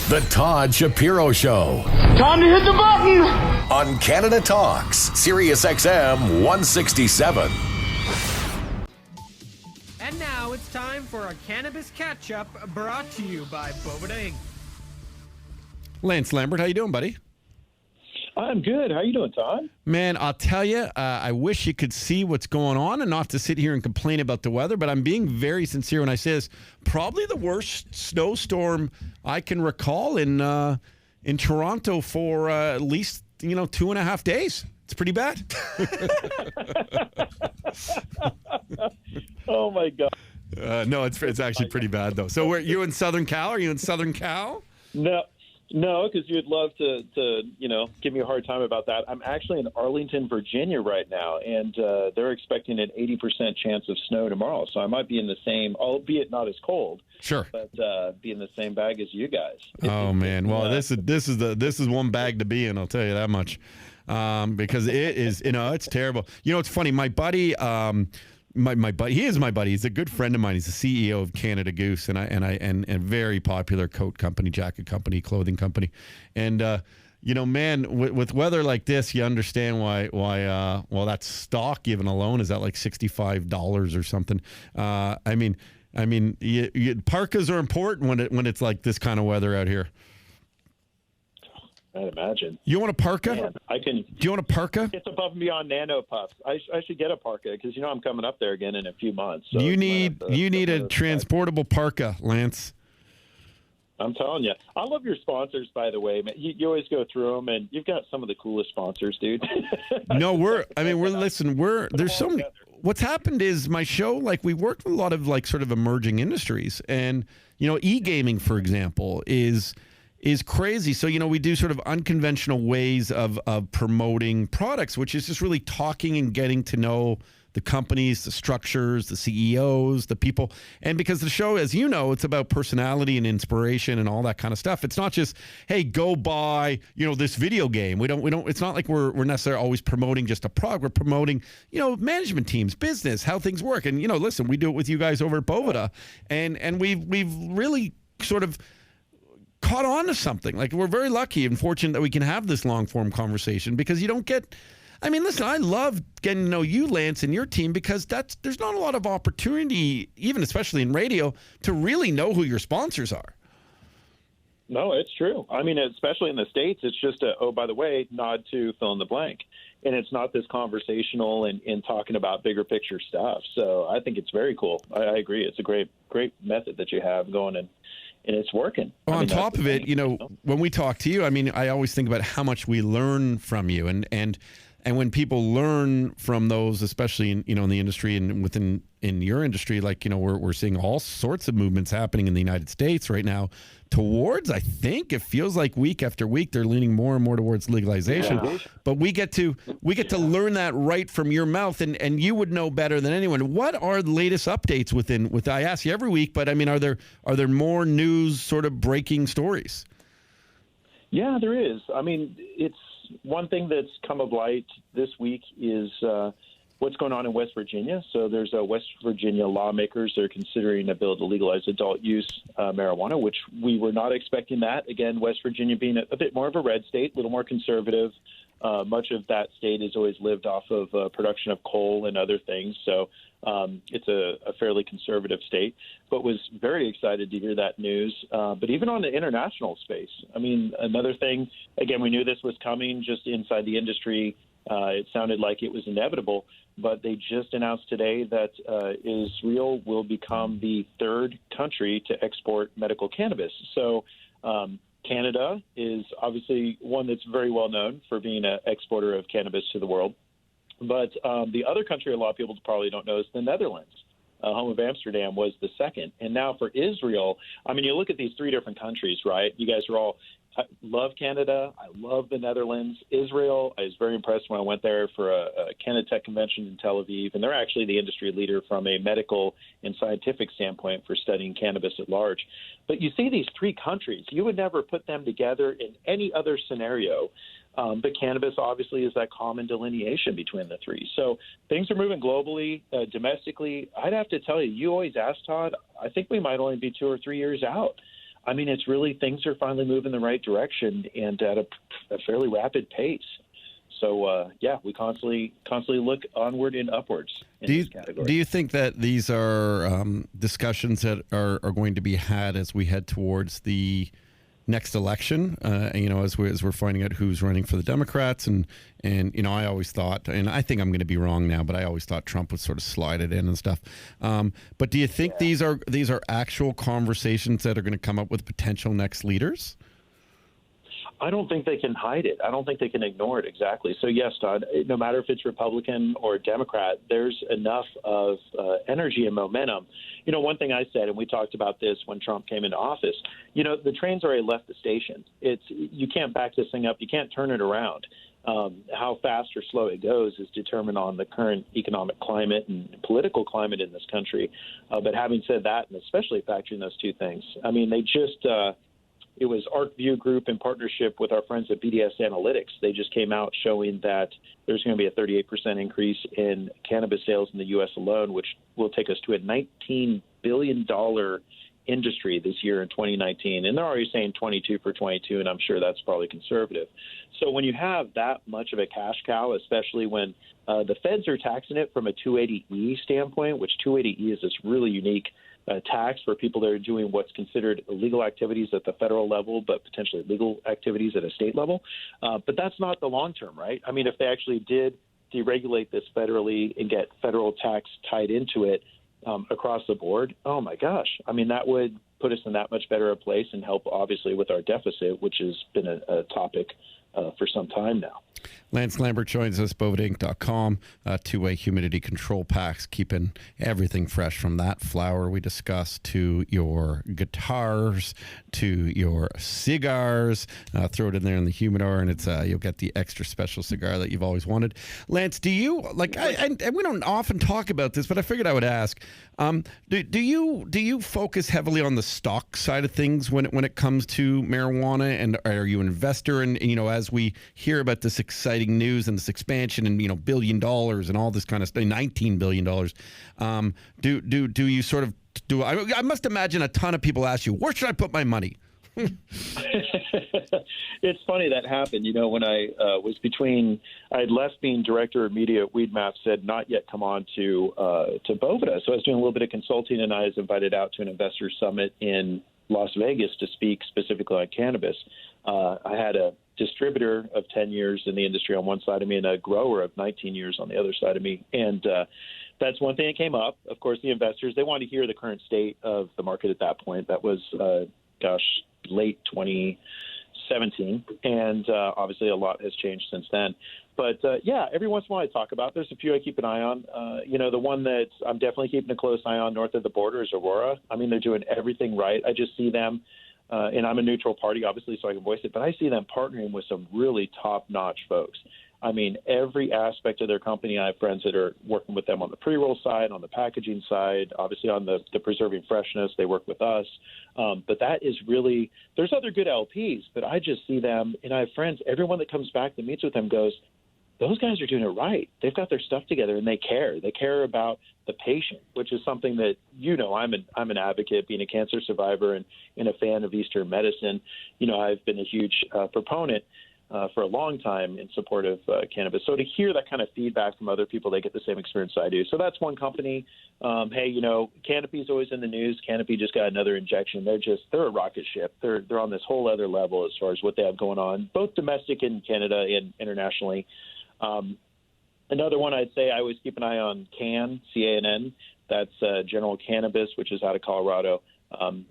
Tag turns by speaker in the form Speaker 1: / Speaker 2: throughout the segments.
Speaker 1: The Todd Shapiro Show.
Speaker 2: Time to hit the button!
Speaker 1: On Canada Talks, SiriusXM 167.
Speaker 3: And now it's time for a cannabis catch-up brought to you by Boveda Inc.
Speaker 4: Lance Lambert, how you doing, buddy?
Speaker 5: I'm good. How you doing, Todd?
Speaker 4: Man, I'll tell you, I wish you could see what's going on and not to sit here and complain about the weather, but I'm being very sincere when I say this. Probably the worst snowstorm I can recall in Toronto for at least, 2.5 days. It's pretty bad.
Speaker 5: Oh, my God.
Speaker 4: No, it's actually pretty bad, though. So you in Southern Cal? Are you in Southern Cal?
Speaker 5: No, because you'd love to give me a hard time about that. I'm actually in Arlington, Virginia right now, and they're expecting an 80% chance of snow tomorrow. So I might be in the same, albeit not as cold.
Speaker 4: Sure.
Speaker 5: But be in the same bag as you guys.
Speaker 4: Oh man, well this is one bag to be in. I'll tell you that much, because it is. It's terrible. It's funny. My buddy. My buddy, he is my buddy. He's a good friend of mine. He's the CEO of Canada Goose and a very popular coat company, jacket company, clothing company. And man, with weather like this, you understand why that stock even alone is at like $65 or something. Parkas are important when it's like this kind of weather out here.
Speaker 5: I'd imagine.
Speaker 4: You want a parka?
Speaker 5: Man, do
Speaker 4: you want a parka?
Speaker 5: It's above and beyond Nano Puffs. I should get a parka because I'm coming up there again in a few months. So
Speaker 4: you need a transportable parka, Lance.
Speaker 5: I'm telling you. I love your sponsors, by the way. You always go through them, and you've got some of the coolest sponsors, dude.
Speaker 4: No, there's so many. What's happened is my show, like we worked with a lot of like sort of emerging industries, and e-gaming, for example, is crazy. So, we do sort of unconventional ways of promoting products, which is just really talking and getting to know the companies, the structures, the CEOs, the people. And because the show, as you know, it's about personality and inspiration and all that kind of stuff. It's not just, hey, go buy, this video game. We don't, it's not like we're necessarily always promoting just a product. We're promoting, management teams, business, how things work. And, listen, we do it with you guys over at Boveda. And we've really sort of caught on to something. Like, we're very lucky and fortunate that we can have this long form conversation because you don't get, listen, I love getting to know you, Lance, and your team because there's not a lot of opportunity, even especially in radio, to really know who your sponsors are.
Speaker 5: No, it's true. Especially in the States, it's just by the way, nod to fill in the blank. And it's not this conversational and talking about bigger picture stuff. So I think it's very cool. I agree. It's a great method that you have going and it's working.
Speaker 4: Well, on top of it, when we talk to you, I always think about how much we learn from you, and when people learn from those, especially in in the industry and within your industry, like we're seeing all sorts of movements happening in the United States right now towards. I think it feels like week after week they're leaning more and more towards legalization. Yeah. But we get to learn that right from your mouth, and you would know better than anyone. What are the latest updates with? I ask you every week, but are there more news sort of breaking stories?
Speaker 5: Yeah, there is. It's one thing that's come of light this week is what's going on in West Virginia. So there's West Virginia lawmakers that are considering a bill to legalize adult use marijuana, which we were not expecting that. Again, West Virginia being a bit more of a red state, a little more conservative. Much of that state has always lived off of production of coal and other things. So it's a fairly conservative state, but was very excited to hear that news. But even on the international space, another thing, again, we knew this was coming just inside the industry. It sounded like it was inevitable, but they just announced today that Israel will become the third country to export medical cannabis. So Canada is obviously one that's very well known for being an exporter of cannabis to the world. But the other country a lot of people probably don't know is the Netherlands. Home of Amsterdam was the second. And now for Israel, you look at these three different countries, right? You guys are all I love Canada. I love the Netherlands. Israel, I was very impressed when I went there for a Canatech convention in Tel Aviv, and they're actually the industry leader from a medical and scientific standpoint for studying cannabis at large. But you see these three countries, you would never put them together in any other scenario. But cannabis obviously is that common delineation between the three. So things are moving globally, domestically. I'd have to tell you, you always ask, Todd, I think we might only be 2 or 3 years out. I mean, it's really, things are finally moving in the right direction and at a fairly rapid pace. So, we constantly look onward and upwards in this category.
Speaker 4: Do you think that these are discussions that are going to be had as we head towards the next election? As we're finding out who's running for the Democrats, and I always thought, and I think I'm going to be wrong now, but I always thought Trump would sort of slide it in and stuff. But do you think these are actual conversations that are going to come up with potential next leaders?
Speaker 5: I don't think they can hide it. I don't think they can ignore it exactly. So, yes, Todd, no matter if it's Republican or Democrat, there's enough of energy and momentum. One thing I said, and we talked about this when Trump came into office, the train's already left the station. You can't back this thing up. You can't turn it around. How fast or slow it goes is determined on the current economic climate and political climate in this country. But having said that, and especially factoring those two things, I mean, they just it was ArcView Group in partnership with our friends at BDS Analytics. They just came out showing that there's going to be a 38% increase in cannabis sales in the U.S. alone, which will take us to a $19 billion industry this year in 2019. And they're already saying 22 for 22, and I'm sure that's probably conservative. So when you have that much of a cash cow, especially when the feds are taxing it from a 280E standpoint, which 280E is this really unique tax for people that are doing what's considered illegal activities at the federal level, but potentially legal activities at a state level. But that's not the long term, right? I mean, if they actually did deregulate this federally and get federal tax tied into it across the board, oh my gosh. I mean, that would put us in that much better a place and help, obviously, with our deficit, which has been a topic for some time now.
Speaker 4: Lance Lambert joins us, bovedainc.com, two-way humidity control packs, keeping everything fresh from that flower we discussed to your guitars, to your cigars. Throw it in there in the humidor, and it's you'll get the extra special cigar that you've always wanted. Lance, do you, like, and we don't often talk about this, but I figured I would ask, do you focus heavily on the stock side of things when it comes to marijuana, and are you an investor? And as we hear about this exciting news and this expansion and $1 billion and all this kind of stuff, $19 billion, do you sort of do? I must imagine a ton of people ask you, where should I put my money?
Speaker 5: It's funny that happened. When I was I had left being director of media at Weedmaps, had not yet come on to Boveda. So I was doing a little bit of consulting, and I was invited out to an investor summit in Las Vegas to speak specifically on cannabis. I had a distributor of 10 years in the industry on one side of me and a grower of 19 years on the other side of me. And that's one thing that came up. Of course, the investors, they wanted to hear the current state of the market at that point. That was, late 2017. And obviously a lot has changed since then. But, every once in a while I talk about, there's a few I keep an eye on. The one that I'm definitely keeping a close eye on north of the border is Aurora. I mean, they're doing everything right. I just see them, and I'm a neutral party, obviously, so I can voice it, but I see them partnering with some really top-notch folks. I mean, every aspect of their company, I have friends that are working with them on the pre-roll side, on the packaging side, obviously on the preserving freshness, they work with us. But that is really, there's other good LPs, but I just see them, and I have friends, everyone that comes back that meets with them goes, those guys are doing it right. They've got their stuff together, and they care. They care about the patient, which is something that, I'm an advocate, being a cancer survivor and a fan of Eastern medicine. I've been a huge proponent for a long time in support of cannabis. So to hear that kind of feedback from other people, they get the same experience I do. So that's one company. Canopy's always in the news. Canopy just got another injection. They're a rocket ship. They're on this whole other level as far as what they have going on, both domestic in Canada and internationally. Another one I'd say I always keep an eye on CANN. That's General Cannabis, which is out of Colorado.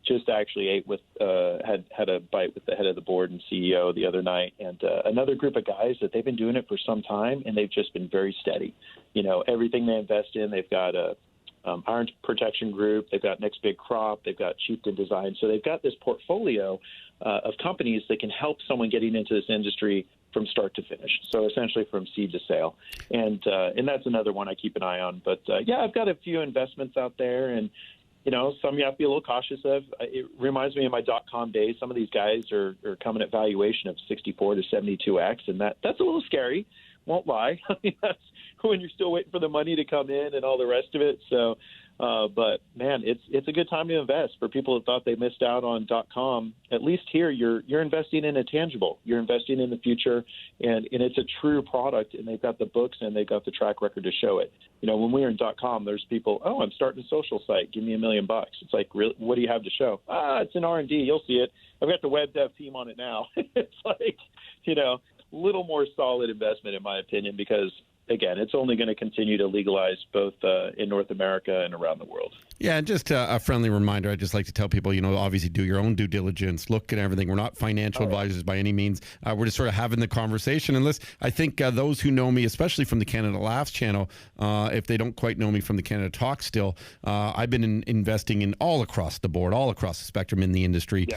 Speaker 5: Just actually had a bite with the head of the board and CEO the other night, and another group of guys that they've been doing it for some time, and they've just been very steady. Everything they invest in, they've got a Iron Protection Group, they've got Next Big Crop, they've got Chieftain Design. So they've got this portfolio of companies that can help someone getting into this industry from start to finish. So essentially from seed to sale. And that's another one I keep an eye on. But I've got a few investments out there, and some you have to be a little cautious of. It reminds me of my .com days. Some of these guys are coming at valuation of 64 to 72x, and that's a little scary. Won't lie. I mean, that's when you're still waiting for the money to come in and all the rest of it. So But man, it's a good time to invest for people that thought they missed out on .com. At least here, you're investing in a tangible. You're investing in the future, and it's a true product. And they've got the books and they've got the track record to show it. When we were in .com, there's people. Oh, I'm starting a social site. Give me $1 million. It's like, really, what do you have to show? It's an R&D. You'll see it. I've got the web dev team on it now. It's like, little more solid investment in my opinion, because again, it's only going to continue to legalize both in North America and around the world.
Speaker 4: Yeah, and just a friendly reminder, I'd just like to tell people, obviously do your own due diligence, look at everything. We're not financial advisors by any means. We're just sort of having the conversation. And I think those who know me, especially from the Canada Laughs channel, if they don't quite know me from the Canada Talks still, I've been investing in all across the board, all across the spectrum in the industry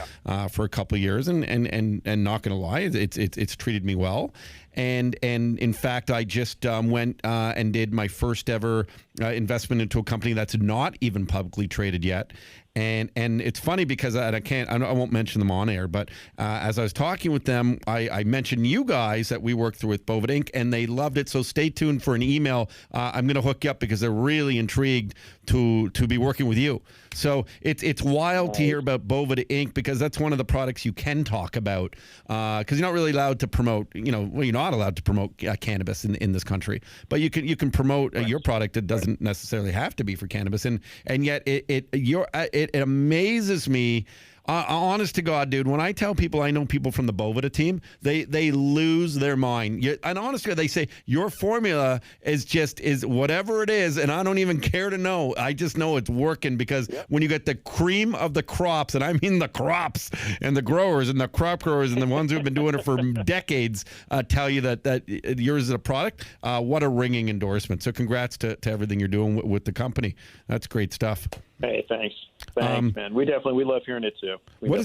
Speaker 4: for a couple of years. And not going to lie, it's treated me well. And in fact, I just went and did my first ever investment into a company that's not even publicly traded yet. And it's funny because I won't mention them on air, but as I was talking with them, I mentioned you guys that we worked through with Boveda Inc., and they loved it. So stay tuned for an email. I'm going to hook you up because they're really intrigued to be working with you. So it's wild to hear about Boveda Inc. because that's one of the products you can talk about because you're not really allowed to promote. You're not allowed to promote cannabis in this country, but you can promote your product. It doesn't necessarily have to be for cannabis, and yet it amazes me. Honest to God, dude, when I tell people I know people from the Boveda team, they lose their mind. And honestly, they say, your formula is whatever it is, and I don't even care to know. I just know it's working because when you get the cream of the crops, and I mean the crops, and the growers, and the crop growers, and the ones who've been doing it for decades tell you that yours is a product, what a ringing endorsement. So congrats to everything you're doing with the company. That's great stuff.
Speaker 5: Hey, thanks. Thanks, man. We love hearing it too. What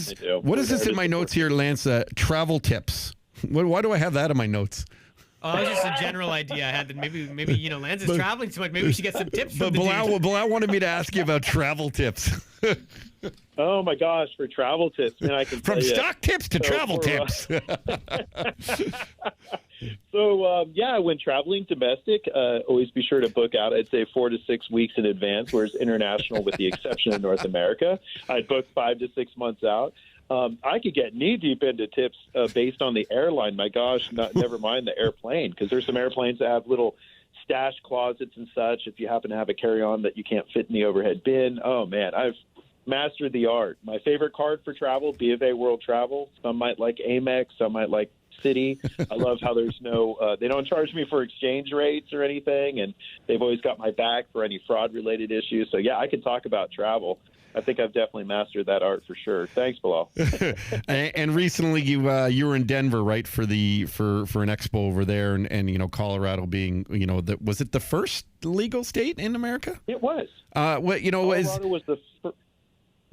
Speaker 4: is this in my notes here, Lance? Travel tips. Why do I have that in my notes?
Speaker 3: Oh, it's just a general idea I had that maybe Lance is traveling too much. Maybe we should get some tips from the dude.
Speaker 4: Bilal wanted me to ask you about travel tips.
Speaker 5: Oh my gosh, for travel tips, man, I can
Speaker 4: from stock tips to travel tips.
Speaker 5: So when traveling domestic, always be sure to book out. I'd say 4 to 6 weeks in advance. Whereas international, with the exception of North America, I'd book 5 to 6 months out. I could get knee deep into tips based on the airline. My gosh, never mind the airplane, because there's some airplanes that have little stash closets and such. If you happen to have a carry-on that you can't fit in the overhead bin, oh man, I've mastered the art. My favorite card for travel, B of A World Travel. Some might like Amex, some might like City. I love how there's no, they don't charge me for exchange rates or anything, and they've always got my back for any fraud-related issues. So yeah, I can talk about travel. I think I've definitely mastered that art for sure. Thanks, Bilal.
Speaker 4: And recently, you were in Denver, right, for an expo over there, and Colorado being, was it the first legal state in America?
Speaker 5: It was.
Speaker 4: Colorado
Speaker 5: was the first.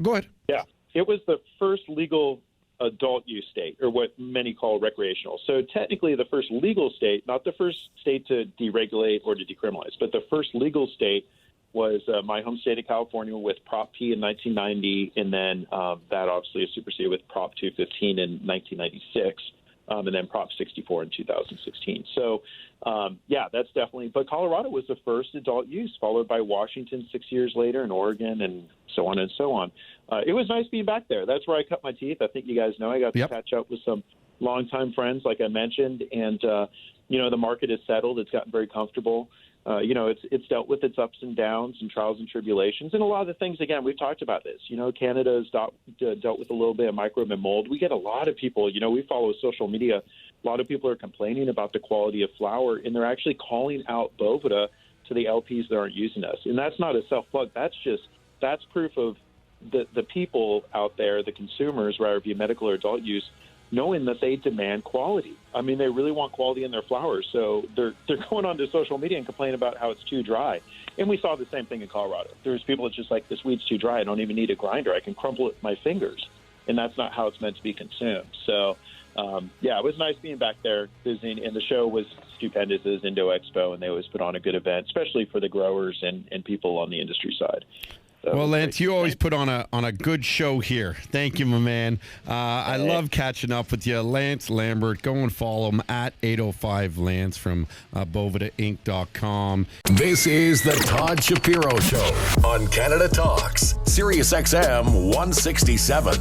Speaker 4: Go ahead.
Speaker 5: Yeah, it was the first legal adult use state, or what many call recreational. So technically the first legal state, not the first state to deregulate or to decriminalize, but the first legal state was my home state of California with Prop P in 1990, and then that obviously is superseded with Prop 215 in 1996, and then Prop 64 in 2016. So, that's definitely. But Colorado was the first adult use, followed by Washington 6 years later, and Oregon, and so on and so on. It was nice being back there. That's where I cut my teeth. I think you guys know I got to catch up with some longtime friends, like I mentioned, and the market is settled. It's gotten very comfortable. It's dealt with its ups and downs and trials and tribulations. And a lot of the things, again, we've talked about this. Canada has dealt with a little bit of microbe and mold. We get a lot of people, we follow social media. A lot of people are complaining about the quality of flower, and they're actually calling out Boveda to the LPs that aren't using us. And that's not a self-plug. That's proof of the people out there, the consumers, whether it be medical or adult use, knowing that they demand quality. I mean, they really want quality in their flowers, so they're going onto social media and complaining about how it's too dry. And we saw the same thing in Colorado. There's people that's just like, this weed's too dry. I don't even need a grinder. I can crumple it with my fingers. And that's not how it's meant to be consumed. So, it was nice being back there visiting, and the show was stupendous. It was Indo Expo, and they always put on a good event, especially for the growers and people on the industry side. So,
Speaker 4: well, Lance, you always put on a good show here. Thank you, my man. I love catching up with you. Lance Lambert, go and follow him at 805 Lance from BovedaInc.com.
Speaker 1: This is the Todd Shapiro Show on Canada Talks, SiriusXM 167.